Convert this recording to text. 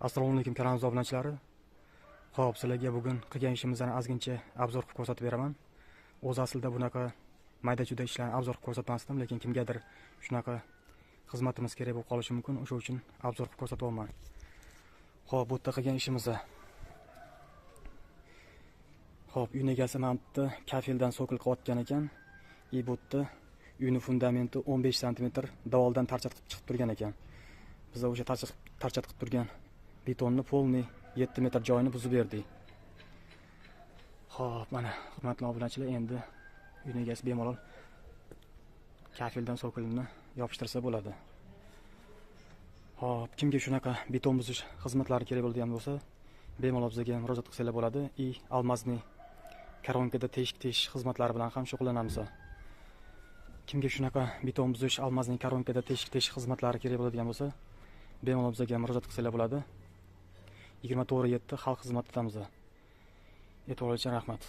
Assalomu alaykum kanal obunachilari. Xo'p, sizlarga bugun qilgan ishimizni ozgincha obzor qilib ko'rsatib beraman. O'z aslida bunaqa mayda-chuyda ishlarni obzor qilib ko'rsatmasdim, lekin kimgadir shunaqa xizmatimiz kerak bo'lib qolishi mumkin. O'sha uchun obzor qilib ko'rsatyapman. Xo'p, bu yerda qilgan ishimiz. Xo'p, uy egasi mantni kafildan so'kil qilayotgan ekan. Bu yerda uyning fundamenti 15 sm davoldan tarchat qilib chiqib turgan ekan. Biz o'sha tarchat qilib turgan betonni polni 7 metr joyini buzib berdik. Xo'p, mana hurmatli obunachilar, endi uy egasi bemalol kafildan so'kilni yopishtirsa bo'ladi. Xo'p, kimga shunaqa beton buzish xizmatlari kerak bo'ladigan bo'lsa, bemalol bizga murojaat qilsanglar bo'ladi. Almazning koronkada teshik xizmatlari bilan ham shug'ullanamiz. Kimga shunaqa beton buzish, almazning koronkada teshik xizmatlari kerak bo'ladigan bo'lsa, bemalol bizga murojaat qilsanglar bo'ladi. 24/7 xalq xizmatidamiz. E'tiboringiz uchun rahmat.